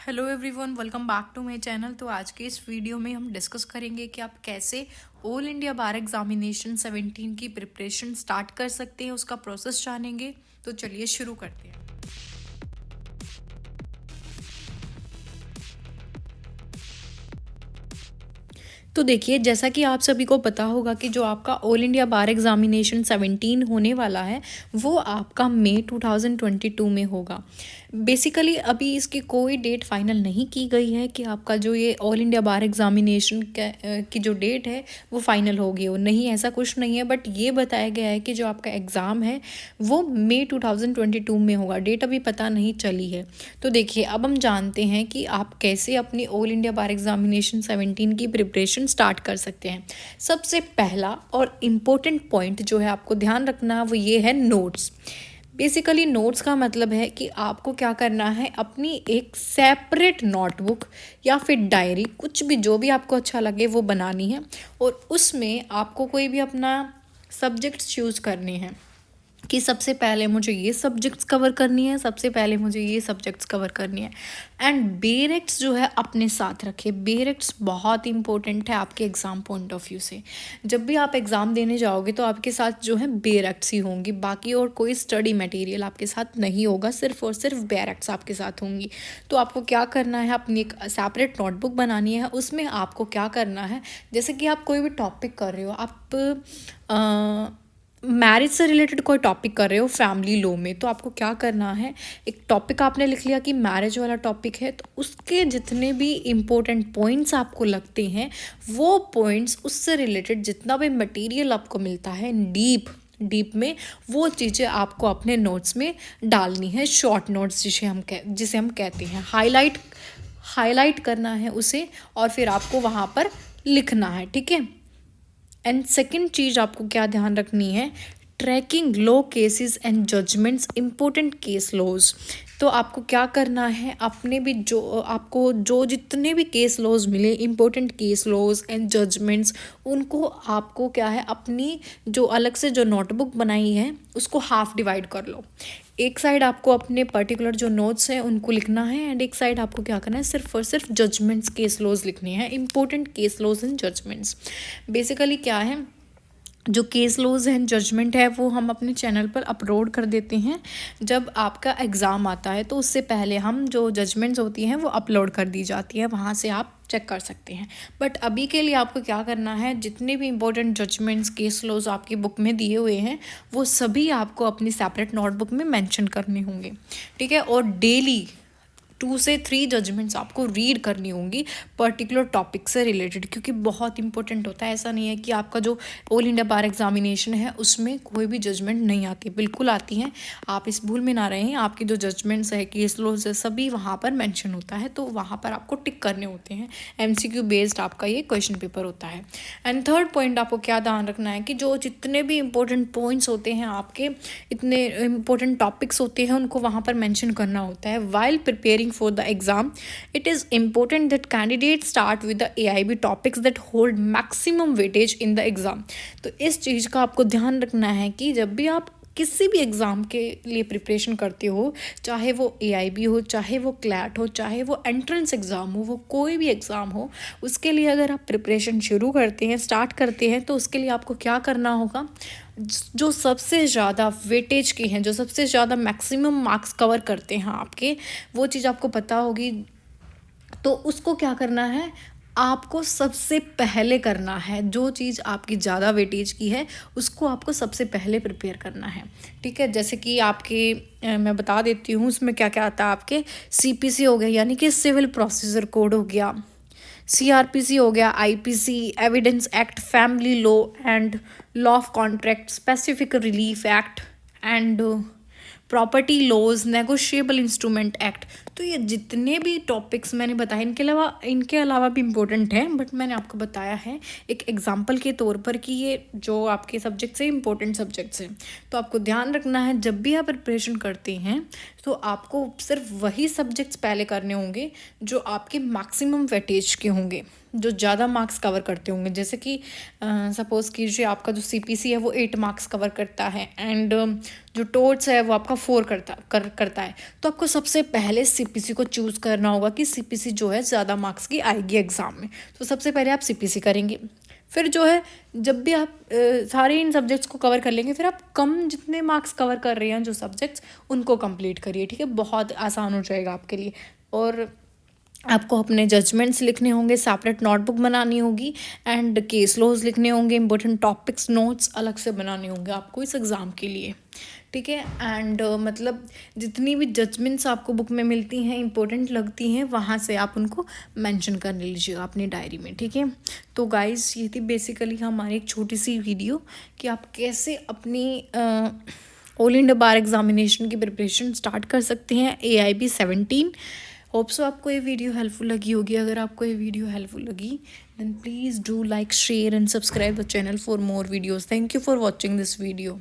Hello everyone, welcome back to my channel. तो आज के इस वीडियो में हम डिस्कस करेंगे कि आप कैसे ऑल इंडिया बार एग्जामिनेशन 17 की प्रिपरेशन स्टार्ट कर सकते हैं, उसका प्रोसेस जानेंगे। तो चलिए शुरू करते हैं। तो देखिए, जैसा कि आप सभी को पता होगा कि जो आपका ऑल इंडिया बार एग्जामिनेशन 17 होने वाला है वो आपका मई 2022 में होगा। बेसिकली अभी इसकी कोई डेट फाइनल नहीं की गई है कि आपका जो ये ऑल इंडिया बार एग्जामिनेशन की जो डेट है वो फाइनल होगी। वो नहीं, ऐसा कुछ नहीं है, बट ये बताया गया है कि जो आपका एग्ज़ाम है वो मई 2022 में होगा। डेट अभी पता नहीं चली है। तो देखिए, अब हम जानते हैं कि आप कैसे अपनी ऑल इंडिया बार एग्जामिनेशन 17 की प्रिपरेशन स्टार्ट कर सकते हैं। सबसे पहला और इम्पोर्टेंट पॉइंट जो है आपको ध्यान रखना वो ये है नोट्स। बेसिकली नोट्स का मतलब है कि आपको क्या करना है, अपनी एक सेपरेट नोटबुक या फिर डायरी, कुछ भी जो भी आपको अच्छा लगे वो बनानी है और उसमें आपको कोई भी अपना सब्जेक्ट्स चूज़ करने हैं कि सबसे पहले मुझे ये सब्जेक्ट्स कवर करनी है, सबसे पहले मुझे ये सब्जेक्ट्स कवर करनी है। एंड बेरेक्ट्स जो है अपने साथ रखिए। बेरेक्ट्स बहुत इंपॉर्टेंट है आपके एग्ज़ाम पॉइंट ऑफ व्यू से। जब भी आप एग्ज़ाम देने जाओगे तो आपके साथ जो है बेरेक्ट्स ही होंगी, बाकी और कोई स्टडी मटेरियल आपके साथ नहीं होगा, सिर्फ और सिर्फ बेरेक्ट्स आपके साथ होंगी। तो आपको क्या करना है, अपनी एक सेपरेट नोटबुक बनानी है। उसमें आपको क्या करना है, जैसे कि आप कोई भी टॉपिक कर रहे हो, आप मैरिज से रिलेटेड कोई टॉपिक कर रहे हो फैमिली लॉ में, तो आपको क्या करना है, एक टॉपिक आपने लिख लिया कि मैरिज वाला टॉपिक है, तो उसके जितने भी इम्पोर्टेंट पॉइंट्स आपको लगते हैं वो पॉइंट्स, उससे रिलेटेड जितना भी मटेरियल आपको मिलता है डीप में, वो चीज़ें आपको अपने नोट्स में डालनी है। शॉर्ट नोट्स जिसे हम कहते हैं, हाईलाइट करना है उसे और फिर आपको वहाँ पर लिखना है, ठीक है। एंड सेकेंड चीज़ आपको क्या ध्यान रखनी है, tracking law cases and judgments, important case laws. तो आपको क्या करना है, अपने भी जो जितने भी केस लॉज मिले, important case laws and judgments, उनको आपको क्या है, अपनी जो अलग से जो नोटबुक बनाई है उसको हाफ डिवाइड कर लो। एक साइड आपको अपने पर्टिकुलर जो नोट्स हैं उनको लिखना है एंड एक साइड आपको क्या करना है, सिर्फ और सिर्फ जजमेंट्स, केस लॉज लिखने हैं, important case laws and judgments. Basically क्या है, जो केस लॉज एंड जजमेंट है वो हम अपने चैनल पर अपलोड कर देते हैं। जब आपका एग्ज़ाम आता है तो उससे पहले हम जो जजमेंट्स होती हैं वो अपलोड कर दी जाती है, वहाँ से आप चेक कर सकते हैं। बट अभी के लिए आपको क्या करना है, जितने भी इंपॉर्टेंट जजमेंट्स, केस लॉज आपकी बुक में दिए हुए हैं वो सभी आपको अपनी सेपरेट नोटबुक में मेंशन करने होंगे, ठीक है। और डेली 2 से 3 जजमेंट्स आपको रीड करनी होंगी पर्टिकुलर टॉपिक से रिलेटेड, क्योंकि बहुत इंपॉर्टेंट होता है। ऐसा नहीं है कि आपका जो ऑल इंडिया बार एग्जामिनेशन है उसमें कोई भी जजमेंट नहीं आती, बिल्कुल आती हैं। आप इस भूल में ना रहें, आपकी जो जजमेंट्स है, केस लॉज है, सभी वहाँ पर मेंशन होता है, तो वहाँ पर आपको टिक करने होते हैं। MCQ बेस्ड आपका ये क्वेश्चन पेपर होता है। एंड थर्ड पॉइंट आपको क्या ध्यान रखना है कि जो जितने भी इंपॉर्टेंट पॉइंट्स होते हैं, आपके इतने इंपॉर्टेंट टॉपिक्स होते हैं, उनको वहाँ पर मेंशन करना होता है। While preparing for the exam, it is important that candidates start with the AIB topics that hold maximum weightage in the exam। तो इस चीज़ का आपको ध्यान रखना है कि जब भी आप किसी भी एग्ज़ाम के लिए प्रिपरेशन करते हो, चाहे वो AIB हो, चाहे वो क्लैट हो, चाहे वो एंट्रेंस एग्ज़ाम हो, वो कोई भी एग्ज़ाम हो, उसके लिए अगर आप प्रिपरेशन शुरू करते हैं, स्टार्ट करते हैं, तो उसके लिए आपको क्या करना होगा, जो सबसे ज़्यादा वेटेज के हैं, जो सबसे ज़्यादा मैक्सिमम मार्क्स कवर करते हैं आपके, वो चीज़ आपको पता होगी। तो उसको क्या करना है, आपको सबसे पहले करना है। जो चीज़ आपकी ज़्यादा वेटेज की है उसको आपको सबसे पहले प्रिपेयर करना है, ठीक है। जैसे कि आपके मैं बता देती हूँ उसमें क्या क्या आता है। आपके CPC हो गया, यानी कि सिविल प्रोसीजर कोड हो गया, CRPC हो गया, IPC, evidence act, family law and law of contract, specific relief act and property laws, negotiable instrument act. तो ये जितने भी टॉपिक्स मैंने बताए, इनके अलावा भी इम्पोर्टेंट हैं, बट मैंने आपको बताया है एक एग्जांपल के तौर पर कि ये जो आपके सब्जेक्ट्स हैं इंपॉर्टेंट सब्जेक्ट्स हैं। तो आपको ध्यान रखना है, जब भी आप प्रिपरेशन करते हैं तो आपको सिर्फ वही सब्जेक्ट्स पहले करने होंगे जो आपके मैक्सिमम वेटेज के होंगे, जो ज़्यादा मार्क्स कवर करते होंगे, जैसे कि सपोज़ कीजिए आपका जो सीपीसी है वो 8 मार्क्स कवर करता है एंड जो टोट्स है वो आपका 4 करता है। तो आपको सबसे पहले सीपीसी को चूज़ करना होगा कि सीपीसी जो है ज़्यादा मार्क्स की आएगी एग्ज़ाम में। तो सबसे पहले आप सीपीसी करेंगे, फिर जो है जब भी आप सारे इन सब्जेक्ट्स को कवर कर लेंगे, फिर आप कम जितने मार्क्स कवर कर रहे हैं जो सब्जेक्ट्स, उनको कंप्लीट करिए, ठीक है। बहुत आसान हो जाएगा आपके लिए। और आपको अपने जजमेंट्स लिखने होंगे, सेपरेट नोटबुक बनानी होगी एंड केस लॉज लिखने होंगे, इंपॉर्टेंट टॉपिक्स नोट्स अलग से बनाने होंगे आपको इस एग्ज़ाम के लिए, ठीक है। एंड मतलब जितनी भी जजमेंट्स आपको बुक में मिलती हैं, इंपॉर्टेंट लगती हैं, वहाँ से आप उनको मेंशन कर लीजिएगा अपनी डायरी में, ठीक है। तो गाइस ये थी बेसिकली हमारी एक छोटी सी वीडियो कि आप कैसे अपनी ऑल इंडिया बार एग्जामिनेशन की प्रिपरेशन स्टार्ट कर सकते हैं AIB 17। होप सो आपको ये वीडियो हेल्पफुल लगी होगी। अगर आपको ये वीडियो हेल्पफुल लगी then please do like, share and subscribe the channel for more videos. Thank you for watching this video.